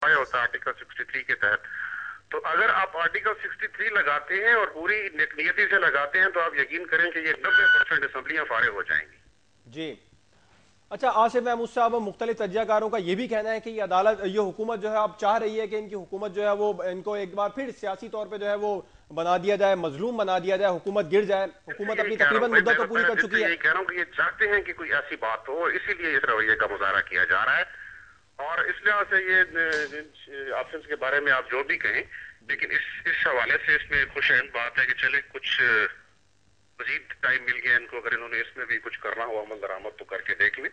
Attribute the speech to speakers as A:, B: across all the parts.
A: Justify होता है article 63 के तहत। तो अगर आप आर्टिकल 63 लगाते हैं और पूरी नियति से लगाते हैं तो आप यकीन करें कि ये 90% असेंबलियां फारिग हो जाएंगी।
B: जी। अच्छा, आसिफ महमूद साहब, मुख्तलिफ तज्जियाकारों का यह भी कहना है कि ये अदालत, ये हुकूमत जो है अब चाह रही है कि इनकी हुकूमत जो है वो इनको एक बार फिर सियासी तौर पे जो है वो बना दिया जाए, मजलूम बना दिया जाए, हुकूमत गिर जाए। हुकूमत अपनी तकरीबन मुद्दत तो पूरी कर चुकी है।
A: यही कह रहा हूँ कि ये चाहते हैं कि कोई ऐसी बात हो और इसीलिए इस रवैये का मुजाहरा किया जा रहा है। और इस लिहाज से ये ऑप्शन के बारे में आप जो भी कहें, लेकिन इस हवाले से इसमें खुश बात है कि चले कुछ मजीद टाइम मिल गया इनको, अगर इन्होंने इसमें भी कुछ करना हो अमल दरामद तो करके देख लें।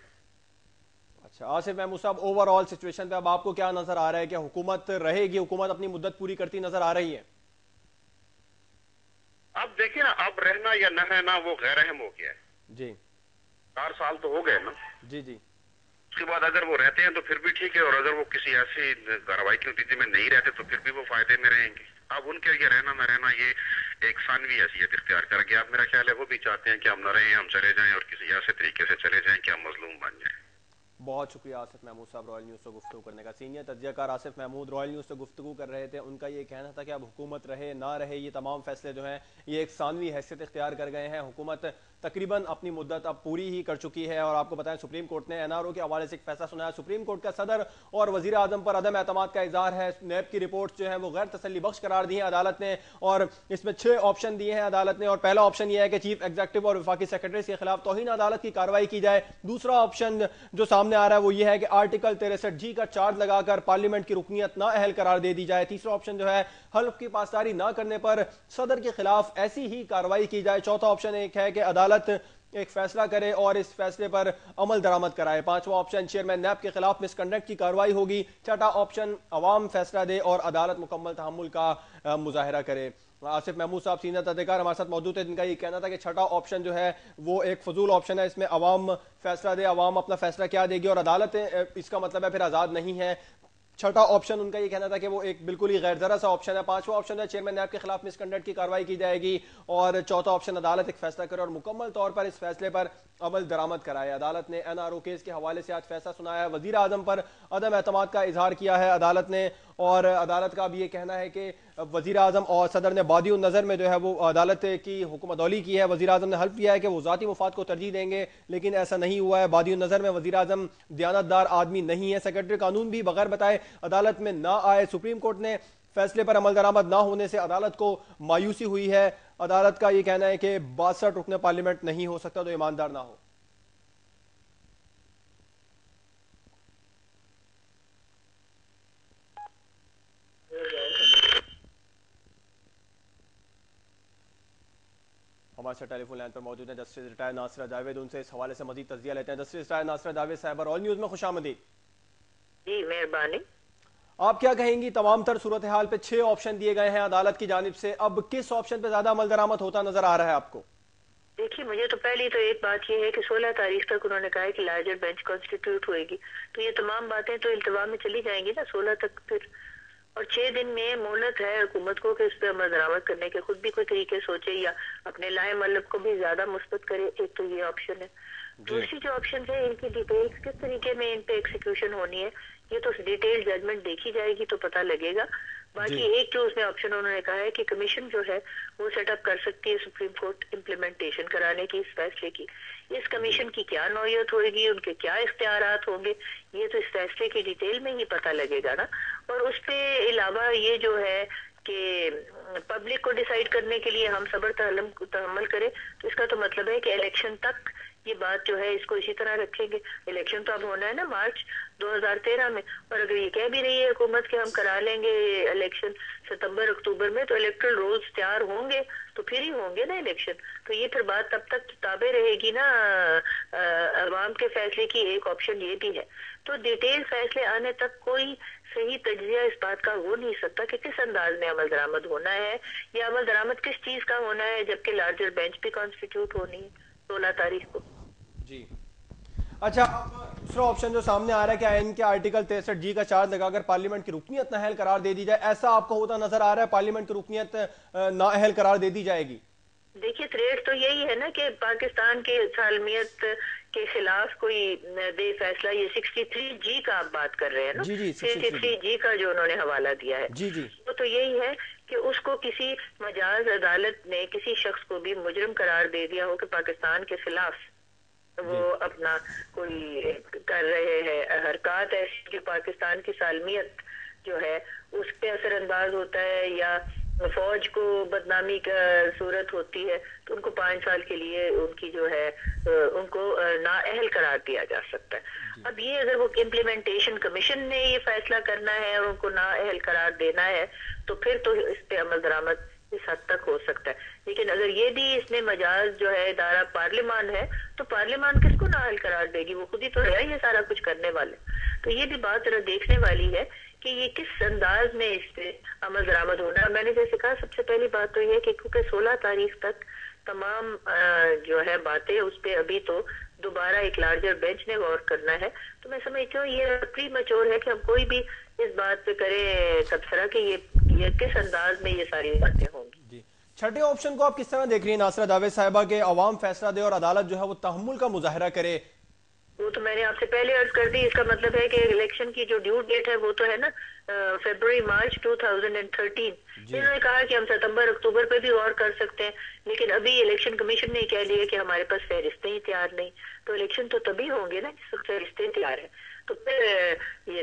B: अच्छा आसिफ महमूद साहब, ओवरऑल सिचुएशन पे अब आपको क्या नजर आ रहा है? क्या हुकूमत रहेगी, हुकूमत अपनी मुद्दत पूरी करती नजर आ रही है?
A: अब देखिए ना, अब रहना या न रहना वो गैर अहम हो गया है
B: जी।
A: 4 साल तो हो गए ना।
B: जी जी।
A: उसके बाद अगर वो रहते हैं तो फिर भी ठीक है, और अगर वो किसी ऐसी कार्रवाई की नतीजे में नहीं रहते तो फिर भी वो फायदे में रहेंगे। अब उनके ये रहना न रहना ये एक सानवी हैसियत इख्तियार कर गया। अब मेरा ख्याल है वो भी चाहते हैं कि हम न रहें, हम चले जाएं और किसी ऐसे तरीके से चले जाएं कि हम मजलूम बन जाएं।
B: बहुत शुक्रिया आसिफ महमूद साहब रॉयल न्यूज़ से गुफ्तगू करने का। सीनियर तज्जियाकार आसिफ महमूद रॉयल न्यूज़ से गुफ्तगू कर रहे थे। उनका ये कहना था कि अब हुकूमत रहे ना रहे, ये तमाम फैसले जो हैं ये एक सानवी हैसियत इख्तियार कर गए हैं। हुकूमत तकरीबन अपनी मुद्दत अब पूरी ही कर चुकी है। और आपको बताएं, सुप्रीम कोर्ट ने एनआरओ के हवाले से एक फैसला सुनाया। सुप्रीम कोर्ट का सदर और वजीर आजम पर अदम एतमाद का इजहार है। नैब की रिपोर्ट जो है वो गैर तसल्ली बख्श करार दी है अदालत ने, और इसमें 6 ऑप्शन दिए हैं अदालत ने। और पहला ऑप्शन यह है कि चीफ एग्जीक्यूटिव और वफाकी सेक्रेटरी के खिलाफ तौहीन अदालत की कार्रवाई की जाए। दूसरा ऑप्शन जो सामने आ रहा है वो यह है कि आर्टिकल 63G का चार्ज लगाकर पार्लियामेंट की रुकनीत ना अहल करार दे दी जाए। तीसरा ऑप्शन जो है हल्फ की पासदारी ना करने पर सदर के खिलाफ ऐसी ही कार्रवाई की जाए। चौथा ऑप्शन एक है कि अदालत एक फैसला करे और इस फैसले पर अमल दरामद कराए। पांचवा ऑप्शन चेयरमैन नैब के खिलाफ मिसकंडक्ट की कार्रवाई होगी। छठा ऑप्शन अवाम फैसला दे और अदालत मुकम्मल तहम्मुल का मुजाहरा करे। आसिफ महमूद साहब सीनियर तहरीकार हमारे साथ मौजूद है, जिनका ये कहना था कि छठा ऑप्शन जो है वो एक फजूल ऑप्शन है। इसमें अवाम फैसला दे, अवाम अपना फैसला क्या देगी और अदालत इसका मतलब है फिर आज़ाद नहीं है। छठा ऑप्शन उनका ये कहना था कि वो एक बिल्कुल ही गैर जरा सा ऑप्शन है। पांचवा ऑप्शन है चेयरमैन नैब के खिलाफ मिसकंडक्ट की कार्रवाई की जाएगी। और चौथा ऑप्शन अदालत एक फैसला करे और मुकम्मल तौर पर इस फैसले पर अमल दरामद कराए। अदालत ने एनआरओ केस के हवाले से आज फैसला सुनाया है। वजीर आजम पर अदम एतमाद का इजहार किया है अदालत ने, और अदालत का अब ये कहना है कि वजीर आजम और सदर ने बादी नज़र में जो है वो अदालत की हुकूमतदौली की है। वजीर आजम ने हल्फ किया है कि वो ज़ाती मुफाद को तरजीह देंगे, लेकिन ऐसा नहीं हुआ है। बादी नज़र में वजीर आजम दयानतदार आदमी नहीं है। सेक्रेटरी कानून भी बगैर बताए अदालत में ना आए। सुप्रीम कोर्ट ने फैसले पर अमल दरामद ना होने से अदालत को मायूसी हुई है। अदालत का यह कहना है कि 62 रुकने पार्लियामेंट नहीं हो सकता तो ईमानदार ना हो। हमारे साथ टेलीफोन लाइन पर मौजूद है जस्टिस रिटायर्ड नासिरा जावेद। उनसे इस हवाले से मजीद तज्जिया लेते हैं। जस्टिस रिटायर्ड नासिरा जावेद साहब, ऑल न्यूज़ में खुशामदीद।
C: जी मेहरबानी।
B: आप क्या कहेंगी, तमाम तर सूरत हाल पे 6 ऑप्शन दिए गए हैं अदालत की जानिब से, अब किस ऑप्शन पे ज्यादा अमल दरामद होता नजर आ रहा है आपको?
C: देखिए, मुझे तो पहली तो एक बात ये है कि 16 तारीख तक उन्होंने कहा है कि लार्जर बेंच कॉन्स्टिट्यूट होएगी, तो ये तमाम बातें तो इल्तवा में चली जाएंगी ना 16 तक फिर। और 6 दिन में मोहलत है हुकूमत को कि इस पे अमल दरामद करने के, खुद भी कोई तरीके सोचे या अपने लाए मतलब को भी ज्यादा मुस्बत करे। एक तो ये ऑप्शन है। दूसरी जो ऑप्शन है, इनकी डिटेल्स किस तरीके में इन पे एक्सिक्यूशन होनी है, ये तो डिटेल जजमेंट देखी जाएगी तो पता लगेगा। बाकी एक जो उसमें ऑप्शन उन्होंने कहा है कि कमीशन जो है वो सेटअप कर सकती है सुप्रीम कोर्ट इम्प्लीमेंटेशन कराने की इस फैसले की। इस कमीशन की क्या नौयत होगी, उनके क्या इख्तियारात होंगे, ये तो इस फैसले की डिटेल में ही पता लगेगा ना। और उस पे अलावा ये जो है कि पब्लिक को डिसाइड करने के लिए हम सब्र तहम्मुल करें, तो इसका तो मतलब है कि इलेक्शन तक ये बात जो है इसको इसी तरह रखेंगे। इलेक्शन तो अब होना है ना मार्च 2013 में, और अगर ये कह भी रही है हुकूमत कि हम करा लेंगे इलेक्शन सितंबर अक्टूबर में, तो इलेक्ट्रल रोल्स तैयार होंगे तो फिर ही होंगे ना इलेक्शन। तो ये फिर बात तब तक ताबे रहेगी ना अवाम के फैसले की। एक ऑप्शन ये भी है। तो डिटेल फैसले आने तक कोई सही तज्जिया इस बात का हो नहीं सकता कि किस अंदाज में अमल दरामद होना है या अमल दरामद किस चीज का होना है, जबकि लार्जर बेंच भी कॉन्स्टिट्यूट होनी है 16 तारीख को।
B: जी अच्छा, दूसरा ऑप्शन जो सामने आ रहा है कि आईएन के आर्टिकल 63G का चार्ज लगाकर पार्लियामेंट की रुकनीत नाअहल करार दे दी जाए, ऐसा आपको होता नजर आ रहा है? पार्लियामेंट की रुकनीत नाअहल करार दे दी जाएगी?
C: देखिए, थ्रेड तो यही है ना कि पाकिस्तान की सालमियत के खिलाफ कोई दे फैसला, ये 63G का आप बात कर रहे हैं ना?
B: जी जी
C: 63G का जो उन्होंने हवाला दिया है,
B: जी जी
C: वो तो यही है कि उसको किसी मजाज अदालत ने किसी शख्स को भी मुजरिम करार दे दिया हो कि पाकिस्तान के खिलाफ वो अपना कोई कर रहे हैं हरकत ऐसी कि पाकिस्तान की सालमियत जो है उस पे असरअंदाज होता है या फौज को बदनामी का सूरत होती है, तो उनको 5 साल के लिए उनकी जो है उनको नाअहल करार दिया जा सकता है। अब ये अगर वो इम्प्लीमेंटेशन कमीशन ने ये फैसला करना है और उनको नाअहल करार देना है तो फिर तो इस पे अमल दरामद इस हद तक हो सकता है। लेकिन अगर ये भी इसमें मजाज जो है इदारा पार्लियामान है तो पार्लियामान किसको नाअहल करार देगी? वो खुद ही तो है ये सारा कुछ करने वाले। तो ये भी बात जरा देखने वाली है कि ये किस अंदाज में इस पे अमल दरामद होना है। मैंने जैसे कहा सबसे पहली बात तो ये कि क्योंकि 16 तारीख तक तमाम जो है बातें उस पे अभी तो दोबारा एक लार्जर बेंच ने गौर करना है, तो मैं समझती हूँ ये प्री मैच्योर है कि हम कोई भी इस बात पे करें तबसरा कि ये किस अंदाज में ये सारी बातें होंगी।
B: छठे ऑप्शन को आप किस तरह देख रही हैं नासरा जावेद साहिबा के अवाम फैसला दे और अदालत जो है वो तहम्मुल का मुजाहरा करे?
C: वो तो मैंने आपसे पहले अर्ज कर दी। इसका मतलब है कि इलेक्शन की जो ड्यू डेट है वो तो है ना फरवरी मार्च 2013। इन्होंने कहा कि हम सितंबर अक्टूबर पे भी गौर कर सकते हैं, लेकिन अभी इलेक्शन कमीशन ने कह दिया कि हमारे पास फहरिस्तें ही तैयार नहीं। तो इलेक्शन तो तभी होंगे ना जिस वक्त फहरिस्तें तैयार है, तो फिर ये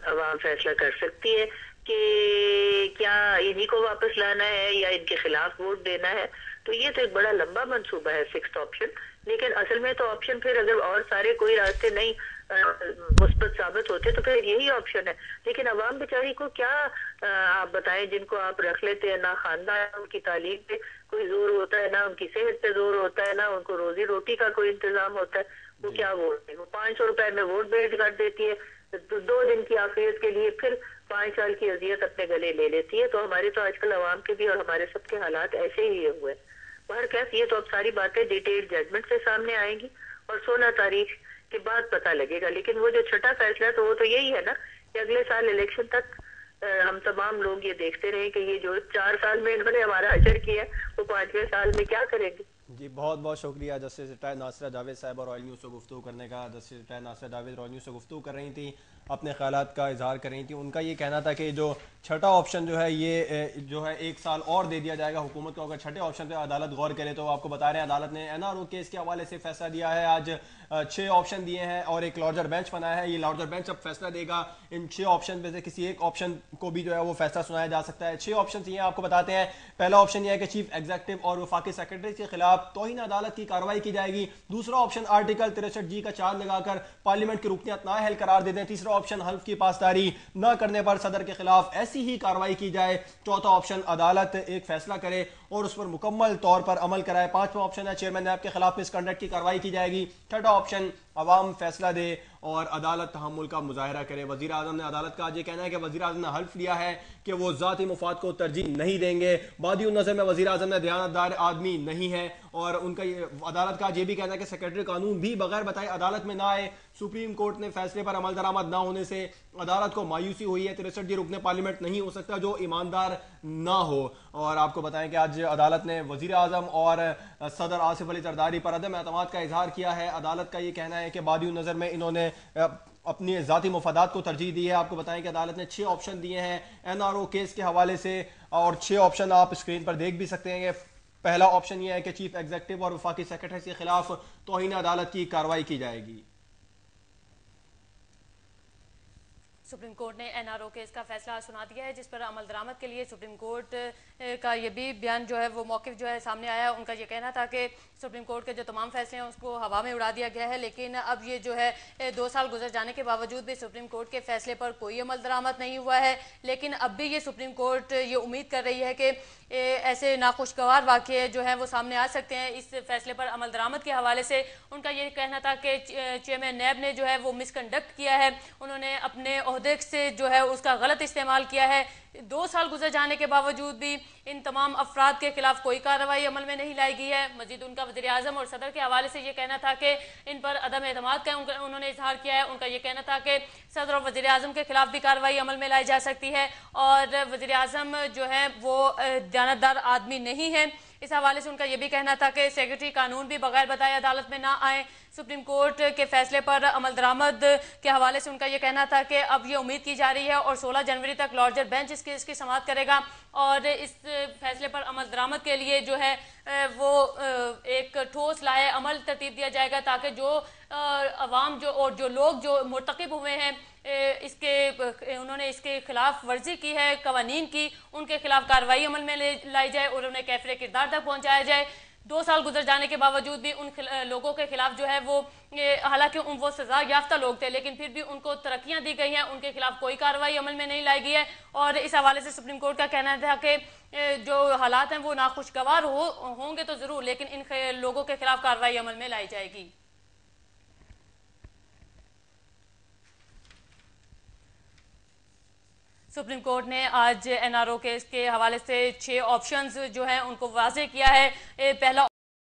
C: अवाम फैसला कर सकती है कि क्या इन्हीं को वापस लाना है या इनके खिलाफ वोट देना है। तो ये तो एक बड़ा लंबा मंसूबा है 6th ऑप्शन। लेकिन असल में तो ऑप्शन फिर अगर और सारे कोई रास्ते नहीं मुस्बत साबित होते तो फिर यही ऑप्शन है। लेकिन अवाम बेचारी को क्या आप बताएं, जिनको आप रख लेते हैं, ना खानदान उनकी तालीम पे कोई जोर होता है, ना उनकी सेहत पे जोर होता है, ना उनको रोजी रोटी का कोई इंतजाम होता है, वो क्या वोट है? वो 500 रुपए में वोट भेज कर देती है, तो 2 दिन की आफियत के लिए फिर 5 साल की अजियत अपने गले ले लेती है। तो हमारे तो आजकल अवाम के भी और हमारे सबके हालात ऐसे ही हुए। बाहर कैफ ये तो अब सारी बातें डिटेल्ड जजमेंट से सामने आएंगी और 16 तारीख के बाद पता लगेगा। लेकिन वो जो छठा फैसला है तो वो तो यही है ना कि अगले साल इलेक्शन तक हम तमाम लोग ये देखते रहे कि ये जो 4 साल में इन्होंने हमारा अजर किया वो 5वें साल में क्या करेंगे।
B: जी बहुत बहुत शुक्रिया जस्टिस रिटायर्ड नासरा जावेद साहब और रॉयल न्यूज़ से गुफ्तगू करने का। जस्टिस रिटायर्ड नासरा जावेद रॉयल न्यूज़ से गुफ्तगू कर रही थी, अपने ख्यालात का इजहार कर रही थी। उनका ये कहना था कि जो छठा ऑप्शन जो है ये जो है 1 साल और दे दिया जाएगा हुकूमत को अगर छठे ऑप्शन पर अदालत गौर करे। तो आपको बता रहे हैं अदालत ने NRO केस के हवाले से फैसला दिया है। आज 6 ऑप्शन दिए हैं और एक लार्जर बेंच बनाया है। ये लार्जर बेंच अब फैसला देगा इन 6 ऑप्शन में से किसी एक ऑप्शन को भी जो है वो फैसला सुनाया जा सकता है। 6 ऑप्शन ये आपको बताते हैं। पहला ऑप्शन ये है कि चीफ एग्जीक्यूटिव और वफाकी सेक्रेटरी के खिलाफ तौहीन अदालत की कार्रवाई की जाएगी। दूसरा ऑप्शन आर्टिकल 63G का चार्ज लगाकर पार्लियामेंट की रुकनियत नाअहल करार दे दें। तीसरा ऑप्शन हल्फ की पासदारी न करने पर सदर के खिलाफ ऐसी ही कार्रवाई की जाए। चौथा ऑप्शन अदालत एक फैसला करे और उस पर मुकम्मल तौर पर अमल कराए। पांचवा ऑप्शन है चेयरमैन नैब के खिलाफ मिसकंडक्ट की कार्रवाई की जाएगी। छठा ऑप्शन अवाम फैसला दे और अदालत तहम्मुल का मुजाहरा करे। वजीर आजम ने अदालत का आज ये कहना है कि वजीर आजम ने हल्फ लिया है कि वो जाती मुफाद को तरजीह नहीं देंगे। बादी नजर में वजीर आजम ने दयानतदार आदमी नहीं है और उनका अदालत का ये भी कहना है कि सेक्रेटरी कानून भी बगैर बताए अदालत में ना आए। सुप्रीम कोर्ट ने फैसले पर अमल दरामद ना होने से अदालत को मायूसी हुई है। 63G रुकने पार्लियामेंट नहीं हो सकता जो ईमानदार ना हो। और आपको बताएं कि आज अदालत ने वजीर आजम और सदर आसिफ अली जरदारी पर अदम एतमाद का इजहार किया है। अदालत का ये कहना है कि बादी नजर में इन्होंने अपनी जाती मुफादात को तरजीह दी है। आपको बताएं कि अदालत ने 6 ऑप्शन दिए हैं NRO केस के हवाले से और 6 ऑप्शन आप स्क्रीन पर देख भी सकते हैं। पहला ऑप्शन यह है कि चीफ एग्जीक्यूटिव और वफाकी सेक्रेटरी के खिलाफ तौहीन अदालत की कार्रवाई की जाएगी।
D: सुप्रीम कोर्ट ने NRO केस का फैसला सुना दिया है, जिस पर अमल दरामद के लिए सुप्रीम कोर्ट का ये भी बयान जो है वो मौक़िफ़ जो है सामने आया है। उनका ये कहना था कि सुप्रीम कोर्ट के जो तमाम फैसले हैं उसको हवा में उड़ा दिया गया है। लेकिन अब ये जो है 2 साल गुजर जाने के बावजूद भी सुप्रीम कोर्ट के फैसले पर कोई अमल दरामद नहीं हुआ है। लेकिन अब भी ये सुप्रीम कोर्ट ये उम्मीद कर रही है कि ऐसे नाखुशगवार वाक़े जो है वो सामने आ सकते हैं। इस फैसले पर अमल दरामद के हवाले से उनका ये कहना था कि चेयरमैन नैब ने जो है वो मिसकंडक्ट किया है, उन्होंने अपने ओहदे से जो है उसका गलत इस्तेमाल किया है। 2 साल गुजर जाने के बावजूद भी इन तमाम अफराद के खिलाफ कोई कार्रवाई अमल में नहीं लाई गई है। मजीद उनका वज़ीर आज़म और सदर के हवाले से ये कहना था कि इन पर अदम एतमाद का उन्होंने इजहार किया है। उनका ये कहना था कि सदर और वज़ीर आज़म के खिलाफ भी कार्रवाई अमल में लाई जा सकती है और वज़ीर आज़म जो है वो दयानतदार आदमी नहीं है। इस हवाले से उनका यह भी कहना था कि सेक्रेटरी कानून भी बगैर बताए अदालत में ना आए। सुप्रीम कोर्ट के फैसले पर अमल दरामद के हवाले से उनका यह कहना था कि अब ये उम्मीद की जा रही है और 16 जनवरी तक लार्जर बेंच इसकी समाअत करेगा और इस फैसले पर अमल दरामद के लिए जो है वो एक ठोस लाए अमल तरतीब दिया जाएगा ताकि जो अवाम जो और जो लोग जो मुर्तकिब हुए हैं उन्होंने इसके खिलाफ वर्जी की है कवानीन की, उनके खिलाफ कार्रवाई अमल में लाई जाए और उन्हें कैफरे किरदार तक पहुंचाया जाए। 2 साल गुजर जाने के बावजूद भी उन लोगों के खिलाफ जो है वो हालांकि वो सजा याफ्ता लोग थे लेकिन फिर भी उनको तरक्कियां दी गई हैं, उनके खिलाफ कोई कार्रवाई अमल में नहीं लाई गई है। और इस हवाले से सुप्रीम कोर्ट का कहना था कि जो हालात हैं वो नाखुशगवार होंगे तो जरूर, लेकिन इन लोगों के खिलाफ कार्रवाई अमल में लाई जाएगी। सुप्रीम कोर्ट ने आज एनआरओ केस के हवाले से 6 ऑप्शंस जो है उनको वाज़ेह किया है। पहला